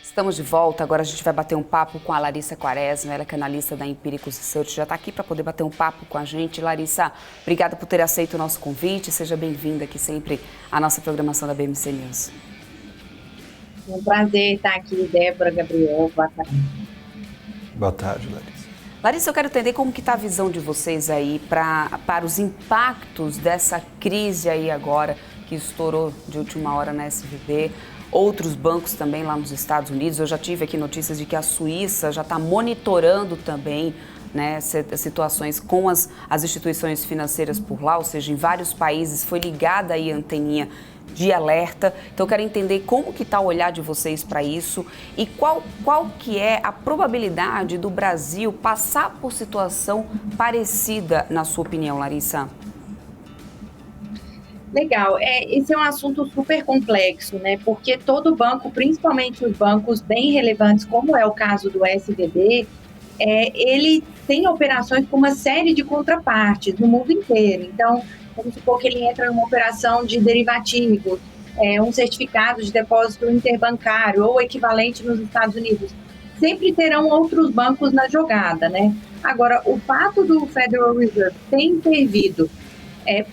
Estamos de volta, agora a gente vai bater um papo com a Larissa Quaresma, ela que é analista da Empíricos Research, já está aqui para poder bater um papo com a gente. Larissa, obrigada por ter aceito o nosso convite, seja bem-vinda aqui sempre à nossa programação da BMC News. É um prazer estar aqui, Débora, Gabriel, boa tarde. Boa tarde, Larissa. Larissa, eu quero entender como que está a visão de vocês aí para os impactos dessa crise aí agora, que estourou de última hora na SVB. Outros bancos também lá nos Estados Unidos. Eu já tive aqui notícias de que a Suíça já está monitorando também, né, situações com as instituições financeiras por lá, ou seja, em vários países foi ligada aí a anteninha de alerta. Então eu quero entender como que está o olhar de vocês para isso e qual que é a probabilidade do Brasil passar por situação parecida, na sua opinião, Larissa? Legal, esse é um assunto super complexo, né? Porque todo banco, principalmente os bancos bem relevantes, como é o caso do SVB, ele tem operações com uma série de contrapartes no mundo inteiro. Então, vamos supor que ele entra numa operação de derivativos, um certificado de depósito interbancário ou equivalente nos Estados Unidos. Sempre terão outros bancos na jogada, né? Agora, o fato do Federal Reserve ter intervido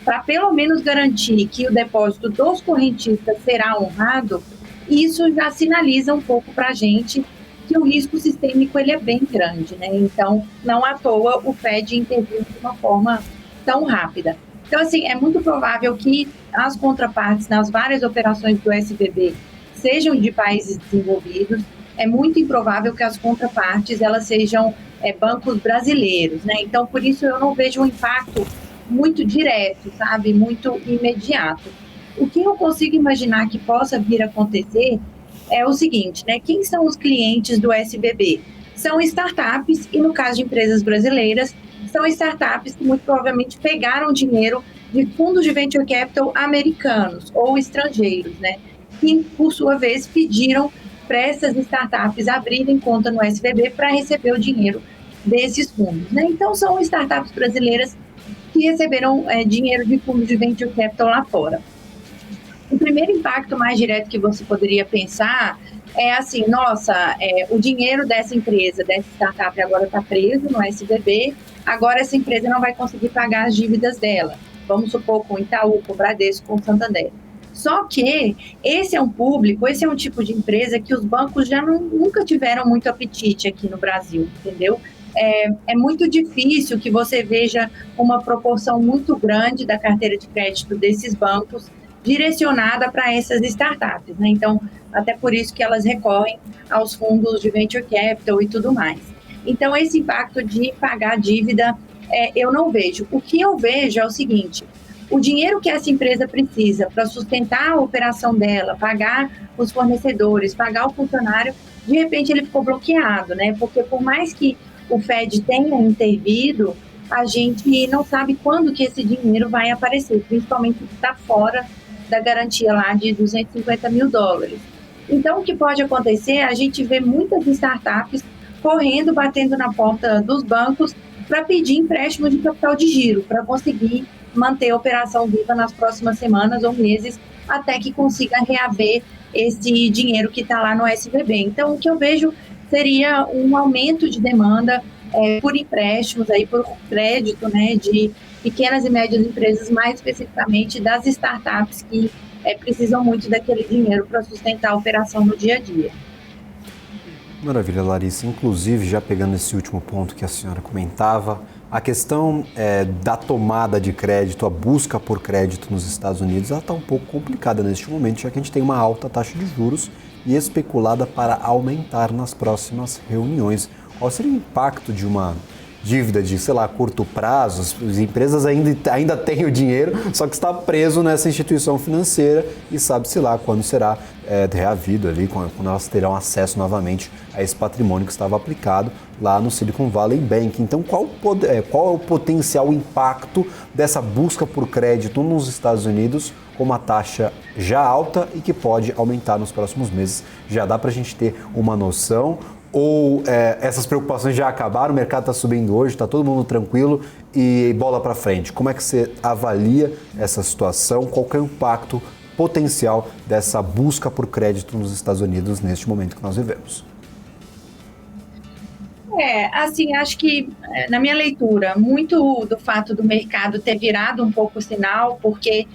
para pelo menos garantir que o depósito dos correntistas será honrado, isso já sinaliza um pouco para a gente que o risco sistêmico ele é bem grande, né? Então, não à toa o Fed interviu de uma forma tão rápida. Então, assim, é muito provável que as contrapartes nas várias operações do SVB sejam de países desenvolvidos. É muito improvável que as contrapartes elas sejam bancos brasileiros, né? Então, por isso eu não vejo um impacto muito direto, sabe? Muito imediato. O que eu consigo imaginar que possa vir a acontecer é o seguinte, né? Quem são os clientes do SVB? São startups e, no caso de empresas brasileiras, são startups que muito provavelmente pegaram dinheiro de fundos de venture capital americanos ou estrangeiros, né? Que, por sua vez, pediram para essas startups abrirem conta no SVB para receber o dinheiro desses fundos, né? Então, são startups brasileiras que receberam dinheiro de fundos de venture capital lá fora. O primeiro impacto mais direto que você poderia pensar é assim, nossa, o dinheiro dessa empresa, dessa startup agora está preso no SVB, agora essa empresa não vai conseguir pagar as dívidas dela. Vamos supor com o Itaú, com o Bradesco, com o Santander. Só que esse é um público, esse é um tipo de empresa que os bancos já nunca tiveram muito apetite aqui no Brasil, entendeu? É muito difícil que você veja uma proporção muito grande da carteira de crédito desses bancos direcionada para essas startups, né? Então, até por isso que elas recorrem aos fundos de venture capital e tudo mais. Então, esse impacto de pagar dívida, eu não vejo. O que eu vejo é o seguinte: o dinheiro que essa empresa precisa para sustentar a operação dela, pagar os fornecedores, pagar o funcionário, de repente ele ficou bloqueado, né? Porque por mais que o Fed tenha intervido, a gente não sabe quando que esse dinheiro vai aparecer, principalmente se está fora da garantia lá de 250 mil dólares. Então, o que pode acontecer? A gente vê muitas startups correndo, batendo na porta dos bancos para pedir empréstimo de capital de giro, para conseguir manter a operação viva nas próximas semanas ou meses, até que consiga reaver esse dinheiro que está lá no SVB. Então, o que eu vejo seria um aumento de demanda por empréstimos, aí, por crédito, né, de pequenas e médias empresas, mais especificamente das startups que precisam muito daquele dinheiro para sustentar a operação no dia a dia. Maravilha, Larissa. Inclusive, já pegando esse último ponto que a senhora comentava, a questão da tomada de crédito, a busca por crédito nos Estados Unidos, ela está um pouco complicada neste momento, já que a gente tem uma alta taxa de juros e especulada para aumentar nas próximas reuniões. Qual seria o impacto de uma dívida de, sei lá, curto prazo? As empresas ainda têm o dinheiro, só que está preso nessa instituição financeira e sabe-se lá quando será reavido ali, quando elas terão acesso novamente a esse patrimônio que estava aplicado lá no Silicon Valley Bank. Então, qual é o potencial impacto dessa busca por crédito nos Estados Unidos com uma taxa já alta e que pode aumentar nos próximos meses? Já dá para a gente ter uma noção? Ou essas preocupações já acabaram, o mercado está subindo hoje, está todo mundo tranquilo e bola para frente? Como é que você avalia essa situação? Qual que é o impacto potencial dessa busca por crédito nos Estados Unidos neste momento que nós vivemos? Assim, acho que, na minha leitura, muito do fato do mercado ter virado um pouco o sinal, porque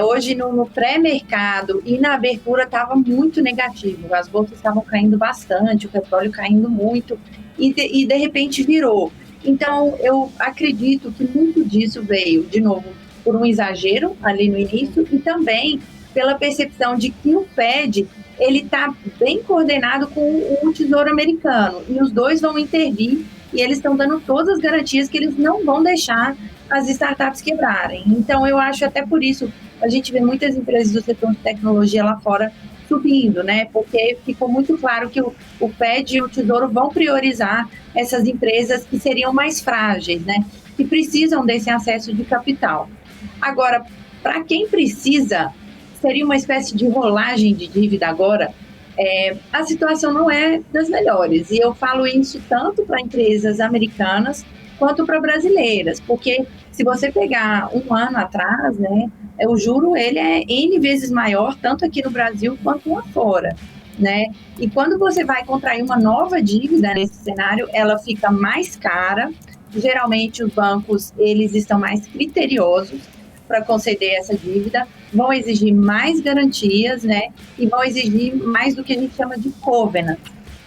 hoje no pré-mercado e na abertura estava muito negativo, as bolsas estavam caindo bastante, o petróleo caindo muito, e de repente virou. Então, eu acredito que muito disso veio, de novo, por um exagero ali no início, e também pela percepção de que o Fed ele está bem coordenado com o Tesouro Americano, e os dois vão intervir, e eles estão dando todas as garantias que eles não vão deixar as startups quebrarem. Então, eu acho até por isso, a gente vê muitas empresas do setor de tecnologia lá fora subindo, né? Porque ficou muito claro que o Fed e o Tesouro vão priorizar essas empresas que seriam mais frágeis, né? Que precisam desse acesso de capital. Agora, para quem precisa, seria uma espécie de rolagem de dívida agora, a situação não é das melhores. E eu falo isso tanto para empresas americanas quanto para brasileiras, porque se você pegar um ano atrás, né, o juro ele é N vezes maior, tanto aqui no Brasil quanto lá fora, né? E quando você vai contrair uma nova dívida nesse cenário, ela fica mais cara. Geralmente os bancos eles estão mais criteriosos para conceder essa dívida, vão exigir mais garantias, né? E vão exigir mais do que a gente chama de covenant,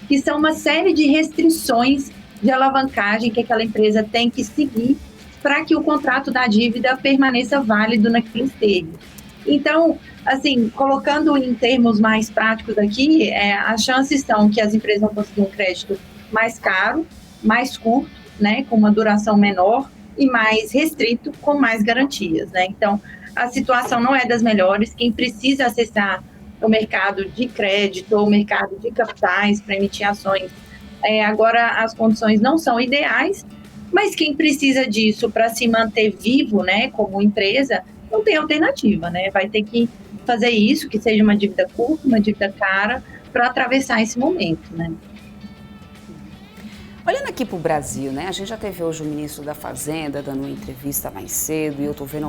que são uma série de restrições de alavancagem que aquela empresa tem que seguir para que o contrato da dívida permaneça válido naquele stage. Então, assim, colocando em termos mais práticos aqui, as chances são que as empresas vão conseguir um crédito mais caro, mais curto, né, com uma duração menor, e mais restrito, com mais garantias, né? Então, a situação não é das melhores. Quem precisa acessar o mercado de crédito ou o mercado de capitais para emitir ações, agora as condições não são ideais, mas quem precisa disso para se manter vivo, né, como empresa, não tem alternativa, né? Vai ter que fazer isso, que seja uma dívida curta, uma dívida cara, para atravessar esse momento, né? Olhando aqui para o Brasil, né? A gente já teve hoje o ministro da Fazenda dando uma entrevista mais cedo, e eu estou vendo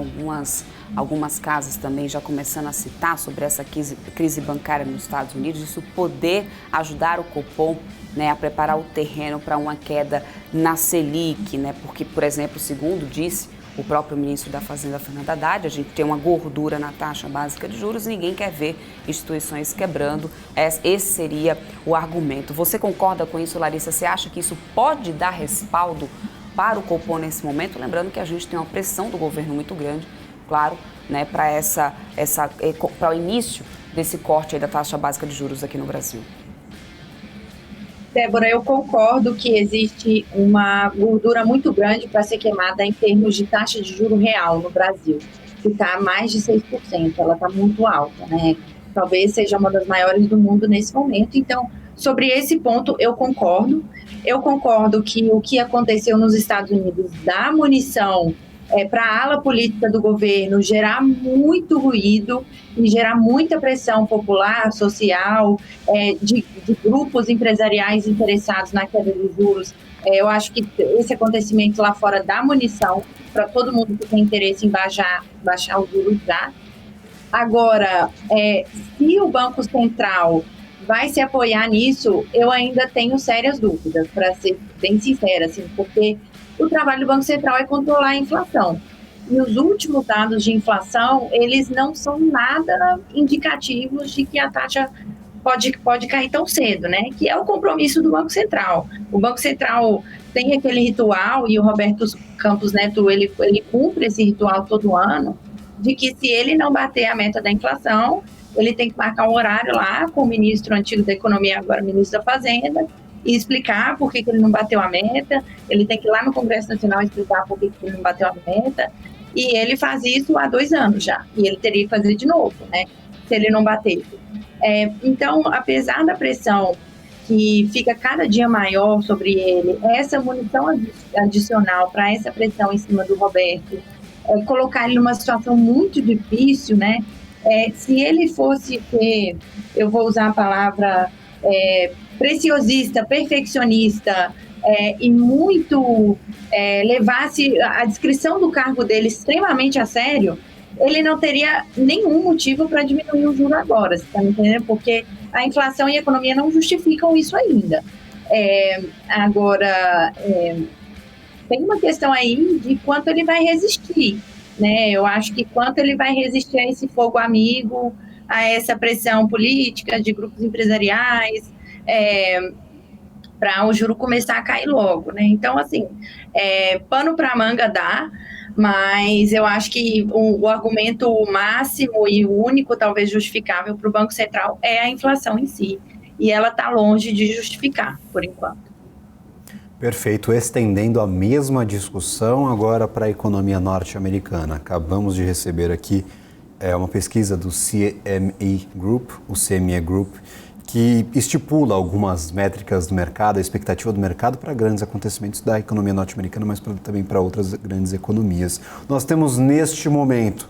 algumas casas também já começando a citar sobre essa crise bancária nos Estados Unidos, isso poder ajudar o Copom, né, a preparar o terreno para uma queda na Selic, né? Porque, por exemplo, segundo disse o próprio ministro da Fazenda, Fernando Haddad, a gente tem uma gordura na taxa básica de juros e ninguém quer ver instituições quebrando. Esse seria o argumento. Você concorda com isso, Larissa? Você acha que isso pode dar respaldo para o Copom nesse momento? Lembrando que a gente tem uma pressão do governo muito grande, claro, né, para o início desse corte aí da taxa básica de juros aqui no Brasil. Débora, eu concordo que existe uma gordura muito grande para ser queimada em termos de taxa de juro real no Brasil, que está a mais de 6%, ela está muito alta, né? Talvez seja uma das maiores do mundo nesse momento. Então, sobre esse ponto, eu concordo. Eu concordo que o que aconteceu nos Estados Unidos dá munição para a ala política do governo gerar muito ruído e gerar muita pressão popular, social, de grupos empresariais interessados na queda dos juros. Eu acho que esse acontecimento lá fora dá munição para todo mundo que tem interesse em baixar os juros já. Agora, se o Banco Central vai se apoiar nisso, eu ainda tenho sérias dúvidas, para ser bem sincera, assim, porque o trabalho do Banco Central é controlar a inflação. E os últimos dados de inflação, eles não são nada indicativos de que a taxa pode cair tão cedo, né? Que é o compromisso do Banco Central. O Banco Central tem aquele ritual, e o Roberto Campos Neto, ele cumpre esse ritual todo ano, de que se ele não bater a meta da inflação, ele tem que marcar um horário lá com o ministro antigo da Economia, agora ministro da Fazenda, e explicar por que ele não bateu a meta. Ele tem que ir lá no Congresso Nacional explicar por que ele não bateu a meta, e ele faz isso há 2 anos já, e ele teria que fazer de novo, né, se ele não bater. Então, apesar da pressão que fica cada dia maior sobre ele, essa munição adicional para essa pressão em cima do Roberto, colocar ele numa situação muito difícil, né, se ele fosse ter, eu vou usar a palavra preciosista, perfeccionista, e muito levasse a descrição do cargo dele extremamente a sério, ele não teria nenhum motivo para diminuir o juro agora, você está me entendendo? Porque a inflação e a economia não justificam isso ainda. Agora, tem uma questão aí de quanto ele vai resistir, né? Eu acho que quanto ele vai resistir a esse fogo amigo, a essa pressão política de grupos empresariais, para o juro começar a cair logo, né? Então, assim, pano para manga dá, mas eu acho que o argumento máximo e o único, talvez, justificável para o Banco Central é a inflação em si, e ela está longe de justificar, por enquanto. Perfeito. Estendendo a mesma discussão agora para a economia norte-americana. Acabamos de receber aqui uma pesquisa do CME Group, o CME Group, que estipula algumas métricas do mercado, a expectativa do mercado para grandes acontecimentos da economia norte-americana, mas também para outras grandes economias. Nós temos neste momento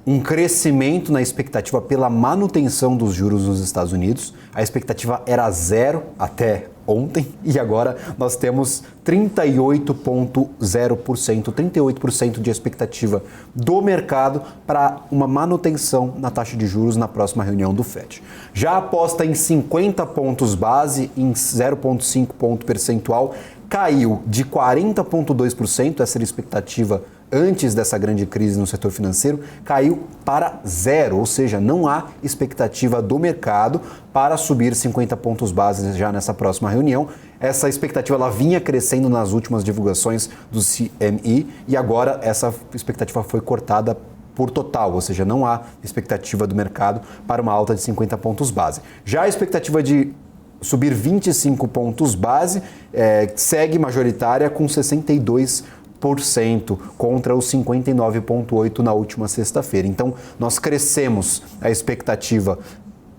um crescimento na expectativa pela manutenção dos juros nos Estados Unidos. A expectativa era 0 até ontem e agora nós temos 38,0%, 38% de expectativa do mercado para uma manutenção na taxa de juros na próxima reunião do FED. Já aposta em 50 pontos base, em 0,5 ponto percentual, caiu de 40,2%, essa era a expectativa antes dessa grande crise no setor financeiro, caiu para 0, ou seja, não há expectativa do mercado para subir 50 pontos base já nessa próxima reunião. Essa expectativa ela vinha crescendo nas últimas divulgações do CME e agora essa expectativa foi cortada por total, ou seja, não há expectativa do mercado para uma alta de 50 pontos base. Já a expectativa de subir 25 pontos base segue majoritária com 62% contra os 59,8% na última sexta-feira. Então, nós crescemos a expectativa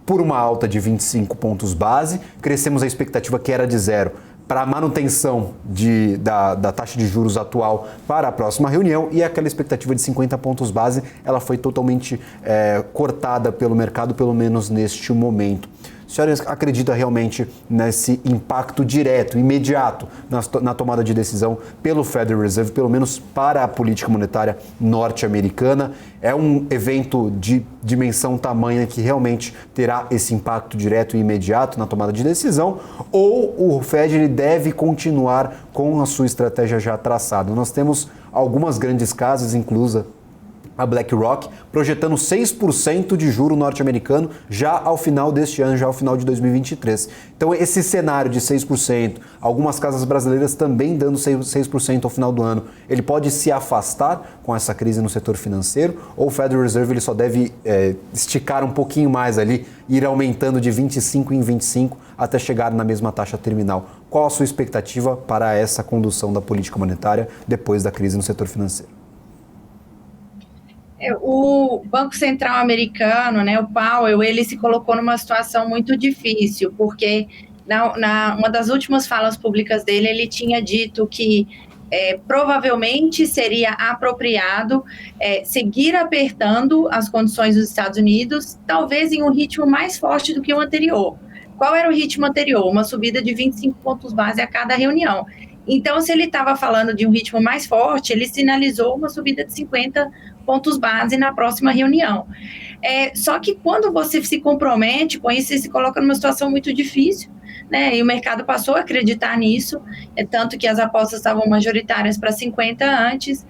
por uma alta de 25 pontos base, crescemos a expectativa que era de 0 para a manutenção da taxa de juros atual para a próxima reunião e aquela expectativa de 50 pontos base, ela foi totalmente cortada pelo mercado, pelo menos neste momento. A senhora acredita realmente nesse impacto direto, imediato, na tomada de decisão pelo Federal Reserve, pelo menos para a política monetária norte-americana? É um evento de dimensão tamanha que realmente terá esse impacto direto e imediato na tomada de decisão? Ou o Fed ele deve continuar com a sua estratégia já traçada? Nós temos algumas grandes casas, inclusa a BlackRock, projetando 6% de juro norte-americano já ao final deste ano, já ao final de 2023. Então, esse cenário de 6%, algumas casas brasileiras também dando 6% ao final do ano, ele pode se afastar com essa crise no setor financeiro? Ou o Federal Reserve ele só deve esticar um pouquinho mais ali, ir aumentando de 25 em 25 até chegar na mesma taxa terminal? Qual a sua expectativa para essa condução da política monetária depois da crise no setor financeiro? O Banco Central americano, né, o Powell, ele se colocou numa situação muito difícil, porque uma das últimas falas públicas dele, ele tinha dito que provavelmente seria apropriado seguir apertando as condições dos Estados Unidos, talvez em um ritmo mais forte do que o anterior. Qual era o ritmo anterior? Uma subida de 25 pontos base a cada reunião. Então, se ele estava falando de um ritmo mais forte, ele sinalizou uma subida de 50 pontos base na próxima reunião. Só que quando você se compromete com isso, você se coloca numa situação muito difícil, né? E o mercado passou a acreditar nisso, tanto que as apostas estavam majoritárias para 50 antes,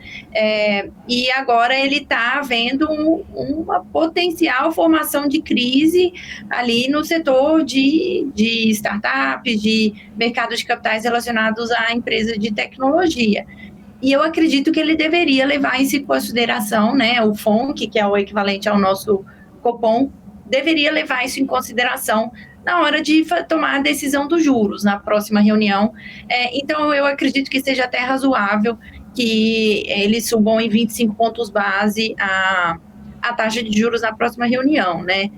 e agora ele está vendo uma potencial formação de crise ali no setor de startups, de mercado de capitais relacionados a empresas de tecnologia. E eu acredito que ele deveria levar isso em consideração, né? O FONC, que é o equivalente ao nosso Copom, deveria levar isso em consideração na hora de tomar a decisão dos juros na próxima reunião. Então, eu acredito que seja até razoável que eles subam em 25 pontos base a taxa de juros na próxima reunião, né?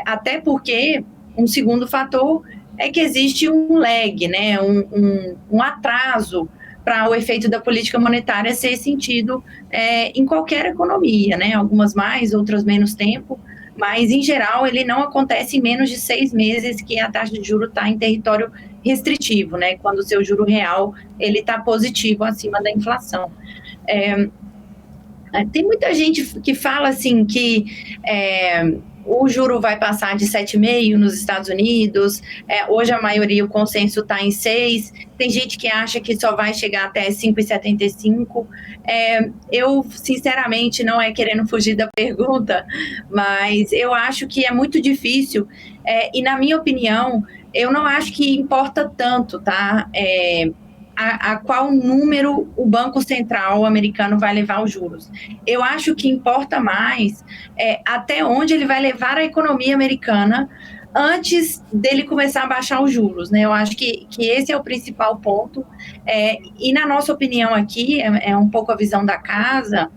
Até porque um segundo fator é que existe um lag, né? Um atraso para o efeito da política monetária ser sentido em qualquer economia, né? Algumas mais, outras menos tempo, mas, em geral, ele não acontece em menos de 6 meses que a taxa de juros está em território restritivo, né? Quando o seu juro real está positivo acima da inflação. Tem muita gente que fala assim que o juro vai passar de 7,5 nos Estados Unidos, hoje a maioria, o consenso está em 6, tem gente que acha que só vai chegar até 5,75. Eu, sinceramente, não é querendo fugir da pergunta, mas eu acho que é muito difícil, e na minha opinião, eu não acho que importa tanto, tá? A qual número o Banco Central americano vai levar os juros. Eu acho que importa mais até onde ele vai levar a economia americana antes dele começar a baixar os juros, né? Eu acho que esse é o principal ponto. E na nossa opinião aqui, é um pouco a visão da casa,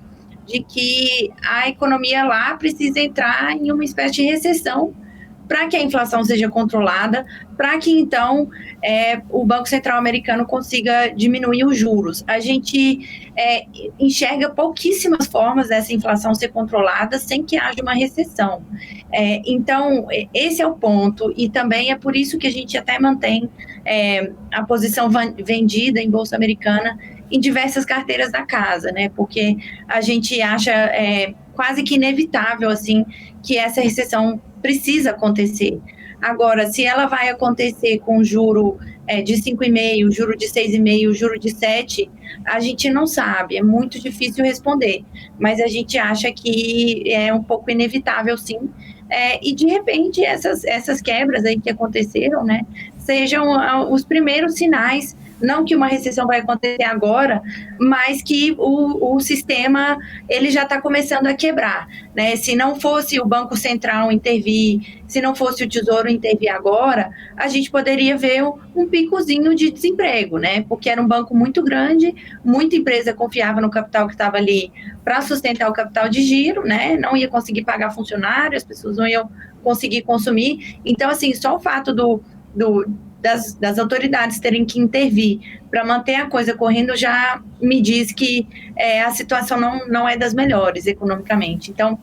de que a economia lá precisa entrar em uma espécie de recessão para que a inflação seja controlada, para que, então, o Banco Central americano consiga diminuir os juros. A gente enxerga pouquíssimas formas dessa inflação ser controlada sem que haja uma recessão. Então, esse é o ponto, e também é por isso que a gente até mantém a posição vendida em Bolsa Americana em diversas carteiras da casa, né? Porque a gente acha quase que inevitável, assim, que essa recessão precisa acontecer. Agora, se ela vai acontecer com juro de 5,5, juro de 6,5, juro de 7, a gente não sabe, é muito difícil responder, mas a gente acha que é um pouco inevitável, sim, e de repente essas quebras aí que aconteceram, né, sejam os primeiros sinais, não que uma recessão vai acontecer agora, mas que o sistema ele já está começando a quebrar, né? Se não fosse o Banco Central intervir, se não fosse o Tesouro intervir agora, a gente poderia ver um picozinho de desemprego, né? Porque era um banco muito grande, muita empresa confiava no capital que estava ali para sustentar o capital de giro, né? Não ia conseguir pagar funcionário, as pessoas não iam conseguir consumir. Então, assim, só o fato das autoridades terem que intervir para manter a coisa correndo já me diz que a situação não é das melhores economicamente. Então,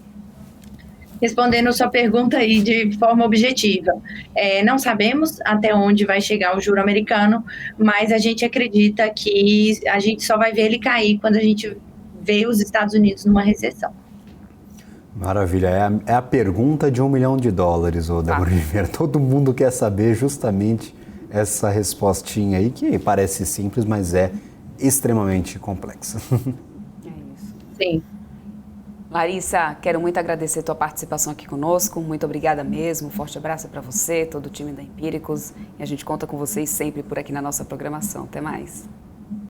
respondendo a sua pergunta aí de forma objetiva, não sabemos até onde vai chegar o juro americano, mas a gente acredita que a gente só vai ver ele cair quando a gente vê os Estados Unidos numa recessão. Maravilha, é a pergunta de $1 milhão, Débora Oliveira. Todo mundo quer saber justamente essa respostinha aí, que parece simples, mas é extremamente complexa. É isso. Sim. Larissa, quero muito agradecer a tua participação aqui conosco, muito obrigada mesmo, um forte abraço para você, todo o time da Empíricos, e a gente conta com vocês sempre por aqui na nossa programação. Até mais.